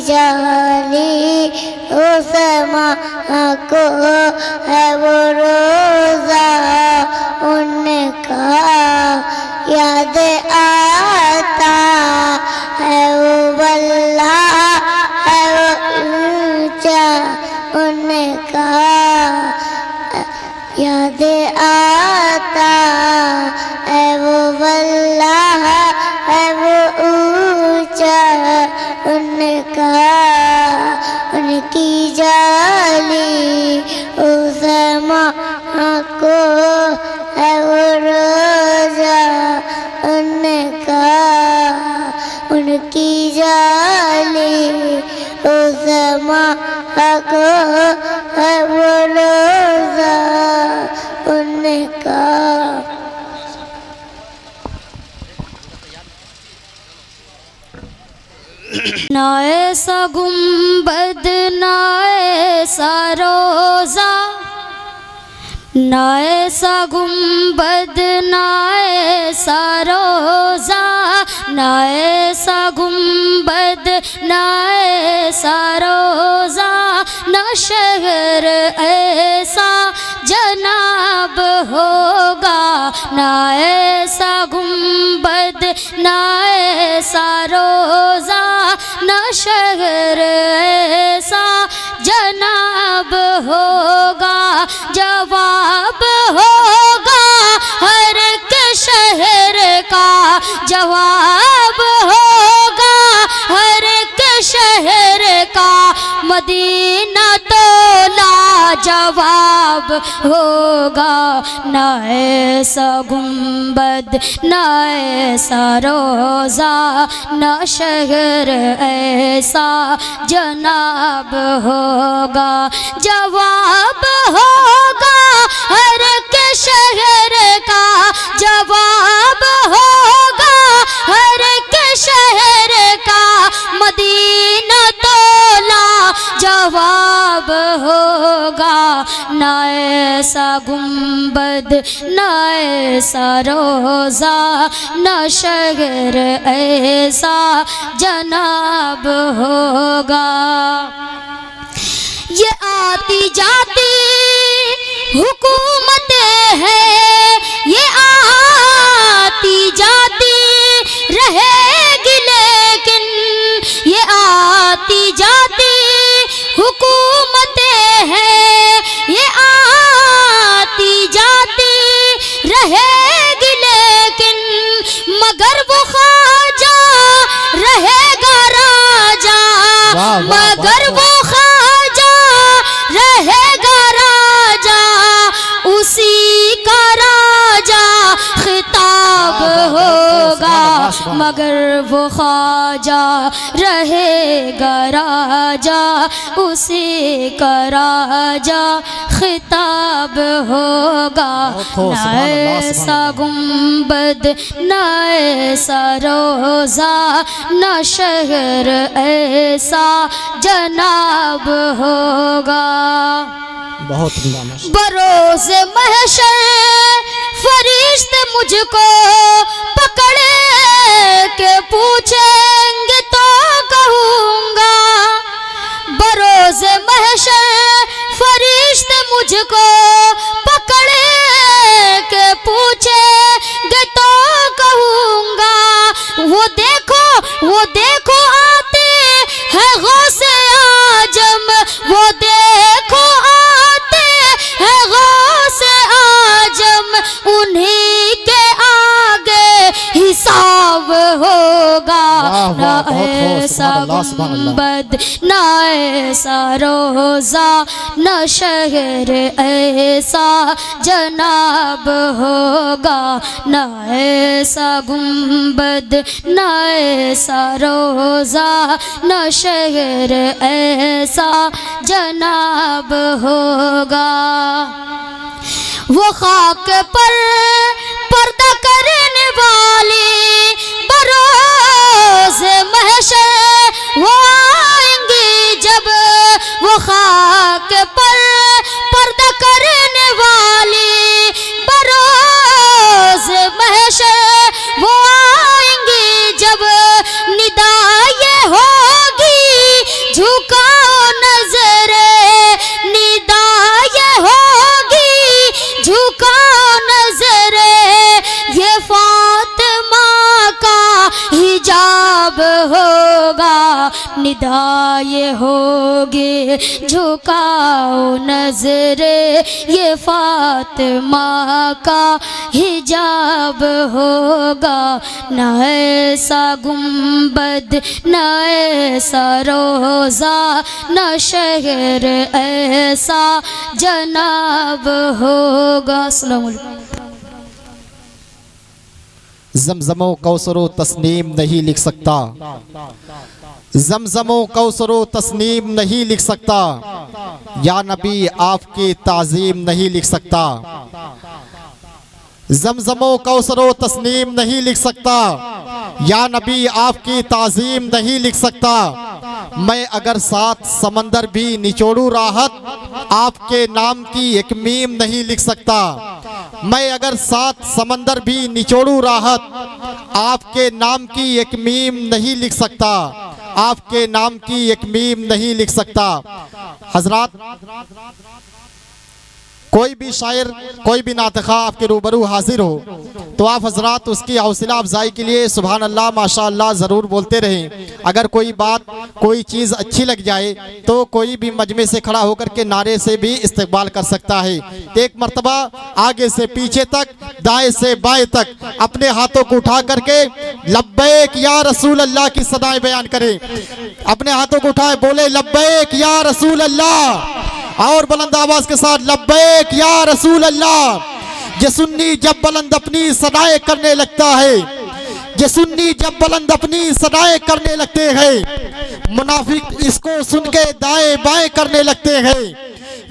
जाली उस्मा को है वो रोज़ा उनका याद आता है वो वल्ला है वो ऊंचा उनका याद आता है वो वल्ला है वो ऊंचा उनका उनकी जाली उस्मा को है वो रोज़ा उनका उनकी जाली उस्मा को है वो रोज़ा उनका। ना ऐसा गुंबद ना ऐसा रोज़ा ना ऐसा गुंबद ना ऐसा रोज़ा ना ऐसा गुंबद ना ऐसा रोज़ा ना शहर ऐसा जनाब होगा ना ऐसा गुंबद ना ऐसा रोज़ा ना शहर ऐसा जनाब होगा जवाब होगा हर एक शहर का जवाब होगा हर एक शहर का मदीना तो लाजवाब होगा ना ऐसा गुंबद ना ऐसा रोज़ा ना शहर ऐसा जनाब होगा जवाब होगा हर एक शहर का जवाब होगा हर एक शहर का मदीना तो जवाब होगा ना ऐसा गुंबद ना ऐसा रोज़ा ना शहर ऐसा जनाब होगा। ये आती जाती हुकूमतें हैं ये आती जाती रहेगी लेकिन ये आती जाती हुकूमतें हैं ये आती जाती रहेगी लेकिन मगर वो ख्वाजा रहेगा राजा मगर वो ख्वाजा रहेगा राजा उसी का राजा खिताब होगा मगर वो ख्वाजा रहेगा राजा उसी का राजा खिताब होगा ना ऐसा गुंबद ना ऐसा रोज़ा ना शहर ऐसा जनाब होगा। बहुत बरोज़े महशर फरिश्ते मुझको पकड़ के पूछेंगे तो कहूँगा बरोज़े महशर फरिश्ते मुझको पकड़ के पूछेंगे तो कहूँगा वो देखो आते हैं गौसे आजम वो देखो आते हैं गौसे आजम उन्हीं के आगे हिसाब होगा ना ऐसा गुंबद ना ऐसा रोज़ा ना शहर ऐसा जनाब होगा ना ऐसा गुंबद ना ऐसा रोज़ा ना शहर ऐसा जनाब होगा। वो खाक पर पर्दा करने वाली बरोज़े महशर वो आएंगी जब वो खाक पर पर्दा करने वाली बरोज़े महशर वो आएंगी जब निदा ये होगी निदाए होगे, झुकाओ नजरे ये फातिमा का हिजाब होगा। न ऐसा गुंबद न ऐसा रोज़ा न शहर ऐसा जनाब होगा। अस्सलाम वालेकुम। ज़मज़मो कौसरो तस्नीम नहीं लिख सकता, ज़मज़मो कौसरो तस्नीम नहीं लिख सकता, या नबी आपकी ताज़ीम नहीं लिख सकता। ज़मज़मो कौसरो तस्नीम नहीं लिख सकता, या नबी आपकी ताज़ीम नहीं लिख सकता। मैं अगर 7 समंदर भी निचोड़ूं राहत, आपके नाम की एक मीम नहीं लिख सकता। मैं अगर 7 समंदर भी निचोड़ूं राहत, आपके नाम की एक मीम नहीं लिख सकता, आपके नाम की एक मीम नहीं लिख सकता। हजरात, कोई भी शायर कोई भी नातिक़ा आपके रूबरू हाजिर हो तो आप हजरात उसकी हौसला अफजाई के लिए सुभान अल्लाह माशा अल्लाह ज़रूर बोलते रहें। अगर कोई बात कोई चीज़ अच्छी लग जाए तो कोई भी मजमे से खड़ा होकर के नारे से भी इस्तकबाल कर सकता है। एक मर्तबा आगे से पीछे तक दाएं से बाएं तक अपने हाथों को उठा करके लब्बैक या रसूल अल्लाह की सदाएं बयान करें। अपने हाथों को उठाए बोले लब्बैक या रसूल अल्लाह, और बुलंद आवाज के साथ लब्बैक या रसूल अल्लाह। ये सुन्नी जब बुलंद अपनी सदाएं करने लगता है, ये सुन्नी जब बुलंद अपनी सदाएं करने लगते हैं, मुनाफिक इसको सुन के दाएं बाएं करने लगते हैं।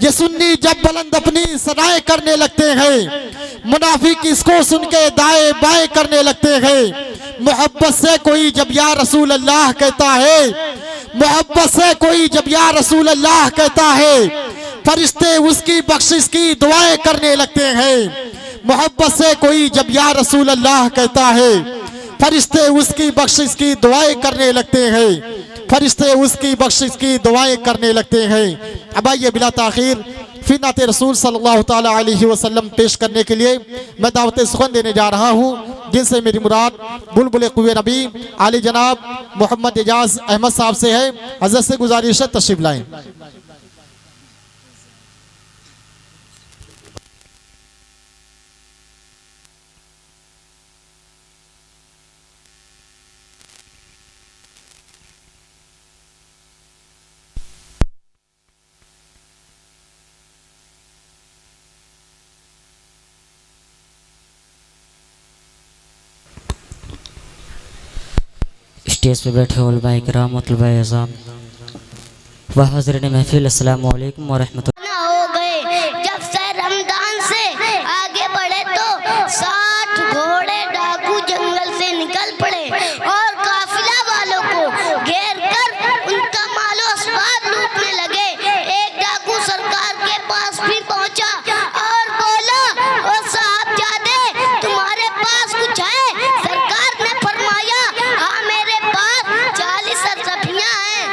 ये सुन्नी जब बुलंद अपनी सदाएं करने लगते हैं, मुनाफिक इसको सुन के दाएं बाएं करने लगते हैं। मोहब्बत से कोई जब या रसूल अल्लाह कहता है, मोहब्बत से कोई जब या रसूल अल्लाह कहता है, फरिश्ते उसकी बख्शिश की दुआएं करने लगते हैं। मोहब्बत से कोई जब या रसूल अल्लाह कहता है, फरिश्ते उसकी बख्शिश की दुआएं करने लगते हैं, फरिश्ते उसकी बख्शिश की दुआएं करने लगते हैं। अब आइए बिला ताखीर फिर नाते रसूल सल्लल्लाहु ताला अलैहि वसल्लम पेश करने के लिए मैं दावत सुखन देने जा रहा हूँ, जिनसे मेरी मुराद बुलबुल कुए नबी आली जनाब मोहम्मद एजाज अहमद साहब से है। हज़रत से गुजारिश है तशरीफ लाएं। स्टेज पे बैठे उलमाए किराम मतलबाए अज़ाम व हाज़रीन महफिल, अस्सलामु अलैकुम व रहमतुल्लाह। हो गए जब से रमजान से आगे बढ़े तो 60 घोड़े डाकू जंगल से निकल पड़े और काफिला वालों को घेर कर उनका मालो अस्बाब लूटने लगे। एक डाकू सरकार के पास भी पहुंचा और बोला, ओ साहबजादे तुम्हारे पास कुछ है? सरकार ने फरमाया, हाँ मेरे पास 40 अशरफियां हैं।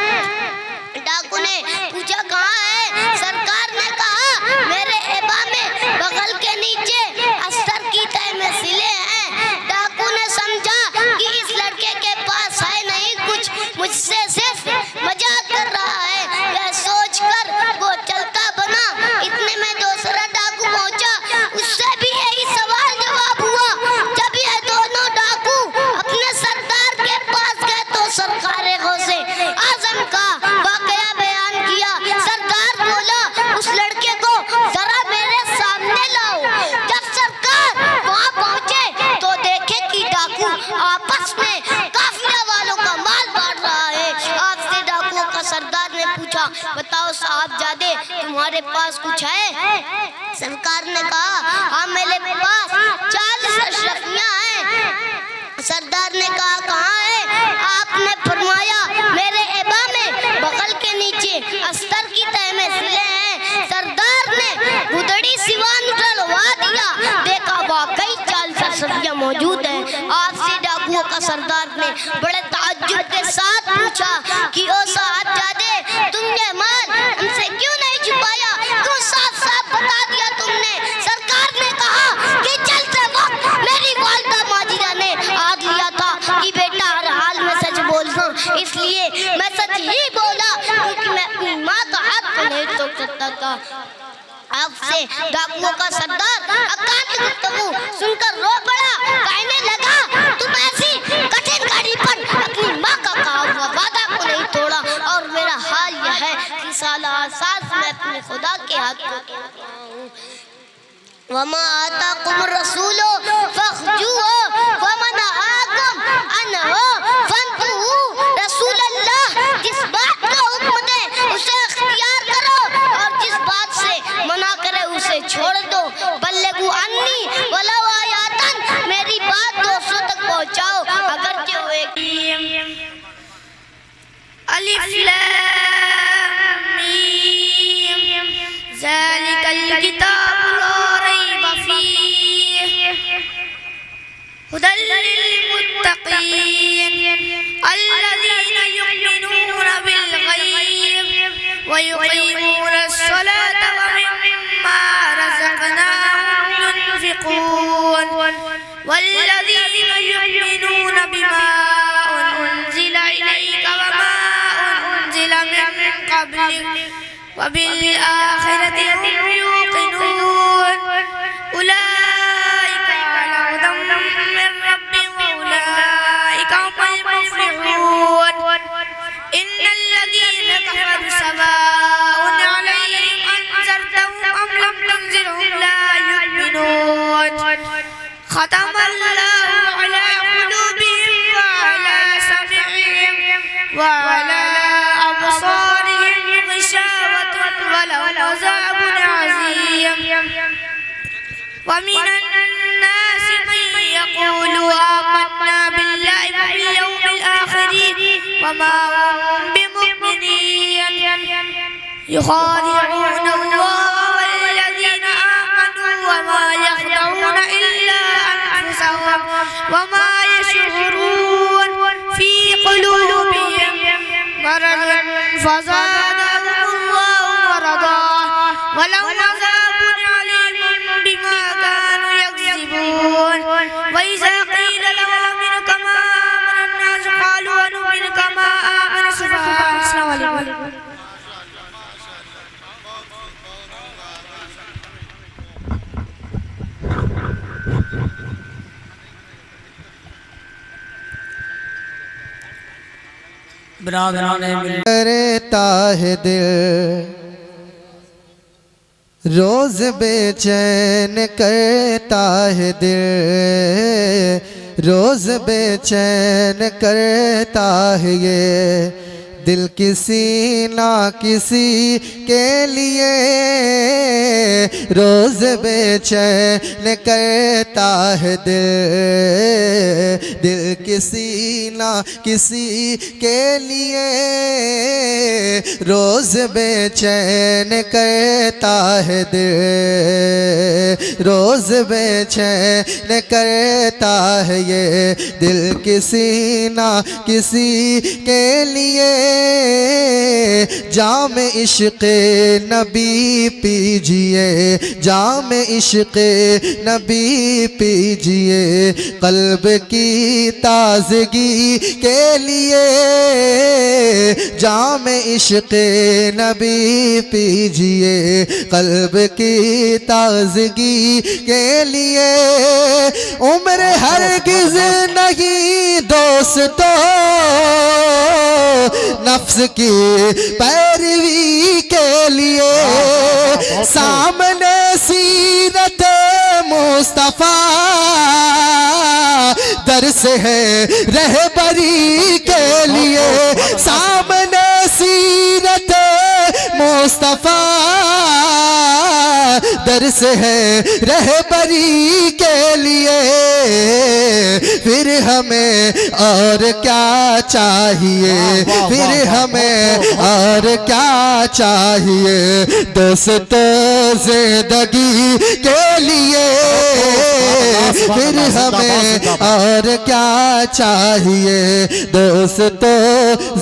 डाकू ने पूछा कहाँ है? सरकार ने कहा मेरे एबा में बगल के नीचे अस्तर की तय में सिले हैं। डाकू ने समझा कि इस लड़के के पास है नहीं कुछ, मुझसे सिर्फ मजाक कर रहा है। यह सोचकर वो चलता बना। इतने में दूसरा डाकू पहुंचा, उससे भी यही सवाल जवाब हुआ। जब ये दोनों डाकू अपने सरदार के पास गए तो सरकार गौसे आजम का वाकया बयान किया। सरदार बोला, उस लड़के को जरा मेरे सामने लाओ। जब सरकार वहां पहुंचे तो देखे कि डाकू आपस में काफिला वालों का माल बांट रहा है। आपसे डाकुओं का सरदार ने पूछा, बताओ साहबजादे तुम्हारे पास कुछ है? सरकार ने कहा, हाँ मेरे पास 40 अशरफियां हैं। सरदार ने कहा कहाँ है? आपने फरमाया मेरे एबा में बगल के नीचे अस्तर की तह में सिले हैं। सरदार ने गुदड़ी सिवान उठलवा दिया, देखा वाकई 40 अशरफियां मौजूद हैं। आपसे डाकुओं का सरदार ने बड़े ताज्जुब के साथ पूछा कि ओ साहबजादे तुमने माल हमसे क्यों नहीं छुपाया, क्यों साफ साफ बता दिया तुमने? सरकार ने कहा कि चलते वक्त मेरी वालिदा माजिदा ने आग लिया था कि बेटा हर हाल में सच बोलना, इसलिए मैं सच ही बोला, क्योंकि मैं अपनी माँ का हाथ को नहीं तोड़ सकता था। आपसे डाकुओं का सरदार अकांत गुफ्तगू सुनकर रो पड़ा, कहने लगा तुम ऐसी कठिन घड़ी पर अपनी माँ का कहा हुआ वादा को नहीं तोड़ा, और मेरा हाल यह है कि साला सास मैं अपने खुदा के हाथ को तोड़ता हूँ। वमा आताकुम रसूलो फखजुहु वमा नहाकुम अन्हु फंतहु। रसूल अल्लाह जिस बात का हुक्म दे उसे इख्तियार करो, और जिस बात से मना करे उसे छोड़ दो। बल्लिगु अन्नी वलो आयातन, मेरी बात दूसरों तक पहुंचाओ अगर जो एक। अलिफ लाम मीम ज़ालिकल किताबु ला रैब फीह हुदल लिल मुत्तक़ीन अल्लज़ीना युमिनूना बिल गैब व युक़ीमूना अस्सलाता व मिम्मा रज़क़नाहुम युनफ़िक़ून वल्लज़ीना युमिनूना बिमा उन्ज़िला इलैका व मा उन्ज़िला मिन क़ब्लिक व बिल आखिरति हुम यूक़िनून उलाइका अला हुदम मिन रब्बिहिम व उलाइका हुमुल मुफ़्लिहून। इन्नल्लज़ीना कफ़रू सवाउन अलैहिम अनज़रतहुम अम लम तुनज़िरहुम ला युमिनून। ख़तमल्लाहु अला क़ुलूबिहिम व अला समि'ihim व अला अबसारिहिम ग़िशावतुन व लहुम अज़ाबुन अज़ीम। व मिनन नासि मन यक़ूलु आमन्ना बिल्लाहि व बिल यौमिल आखिर व मा हुम बिमुमिनीन युख़ादि'ून अल्लाह वल्लज़ीना आमनू व मा यख़दऊन इल्ला अनफुसहुम व मा यशऊरून फ़ी क़ुलूबिहिम मरदुन फ़ज़ादहुमुल्लाहु मरदा व लहुम अज़ाबुन अलीमुन बिमा कानू यक्ज़िबून। व इज़ा क़ील लहुम आमिनू कमा आमना अन्नास क़ालू अनु'मिनु कमा आमना अस्सुफ़हाअ। अस्सलामु अलैकुम। करता है दिल रोज बेचैन करता है दिल रोज बेचैन करता है ये दिल किसी ना किसी के लिए रोज बेचैन करता है दिल किसी ना किसी के लिए रोज बेचैन करता है दिल रोज बेचैन करता है ये दिल किसी ना किसी के लिए जाम इश्क़ नबी पीजिए जाम इश्क़ नबी पीजिए क़ल्ब की ताज़गी के लिए जाम इश्क़ नबी पीजिए क़ल्ब की ताज़गी के लिए उम्र हरगिज़ नहीं दोस्तों नफ्स की पैरवी के लिए सामने सीरत मुस्तफ़ा दर्स है रहबरी के लिए सामने सीरत मुस्तफ़ा दर्स है रहबरी के लिए फिर हमें और क्या चाहिए फिर हमें और क्या चाहिए दोस्तों जिंदगी के लिए फिर हमें और क्या चाहिए दोस्तों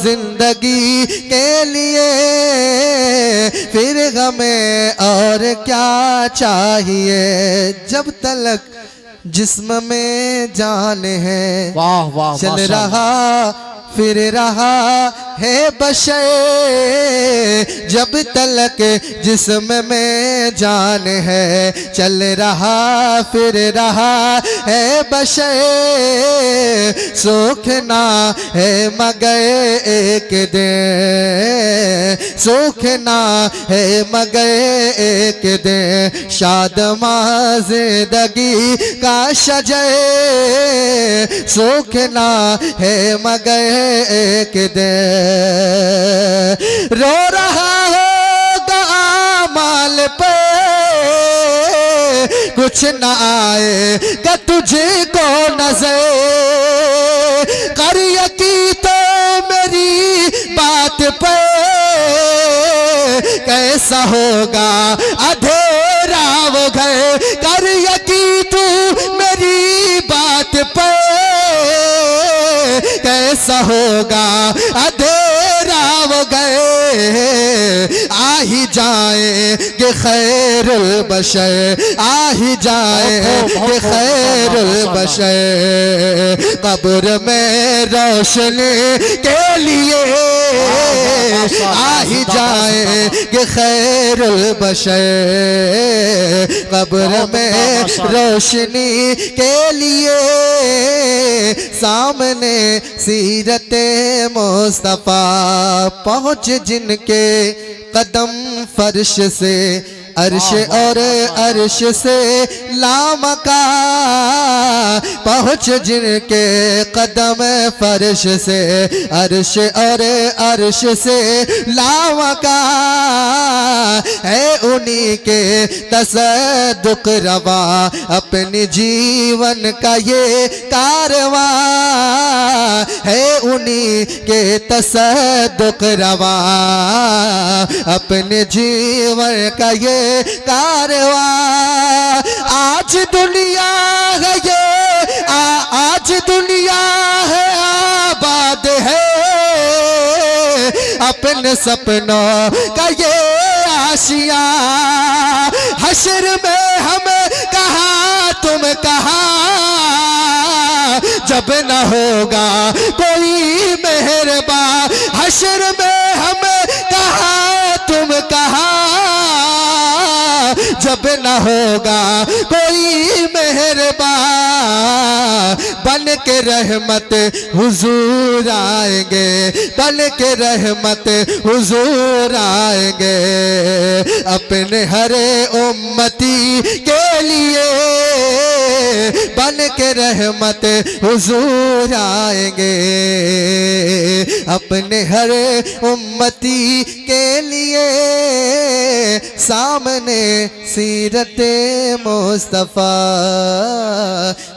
जिंदगी के लिए फिर हमें और क्या चाहिए जब तलक जिस्म में जान है वाह वाह चल रहा फिर रहा है बशर, जब तलक जिस्म में जान है, चल रहा फिर रहा है बशर, सूखना है मगर एक दिन, सूखना है मगर एक दिन, शादमा जिंदगी का शजर, सूखना है मगर एक दिन, रो रहा होगा आमाल पे, कुछ न आएगा तुझको नजर, कर यकीन तो मेरी बात पे, कैसा होगा अंधेरा वो घर, कर यकीन तू मेरी बात पे, कैसा होगा अंधेरा वो घर, आ ही जाएंगे खैरुल बशर, आ ही जाएंगे खैरुल बशर, कब्र में रोशनी के लिए, आ ही जाएंगे खैरुल बशर, कब्र में रोशनी के लिए, सामने सीरते मुस्तफा पहुँच जिनके कदम फर्श से, अर्श और अर्श से लामका, पहुँच जिनके कदम फर्श से, अर्श और अर्श से लामका, है उन्हीं के तसद्दुक रवा, अपने जीवन का ये कारवा, है उन्हीं के तसद्दुक रवा, अपने जीवन का ये कारवा, आज दुनिया है ये आज दुनिया है आबाद है, अपने सपनों का ये आशिया, हश्र में हमें कहा तुम कहा, जब न होगा कोई मेहरबान, हश्र में हमें कहा तुम कहा, जब न होगा कोई मेहरबान, बन के रहमत हुजूर आएंगे, बन के रहमत हुजूर आएंगे, अपने हरे उम्मती के लिए, बन के रहमत हुजूर आएंगे, अपने हरे उम्मती के लिए, सामने सीरते मुस्तफा,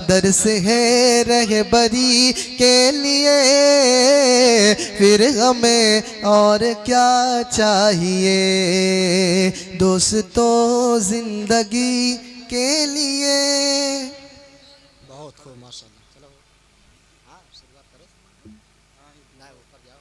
दर्स है रहबरी के लिए, फिर हमें और क्या चाहिए, दोस्तों जिंदगी के लिए। बहुत खूब माशाल्लाह। चलो हाँ शुरुआत करो। ना ऊपर जाओ।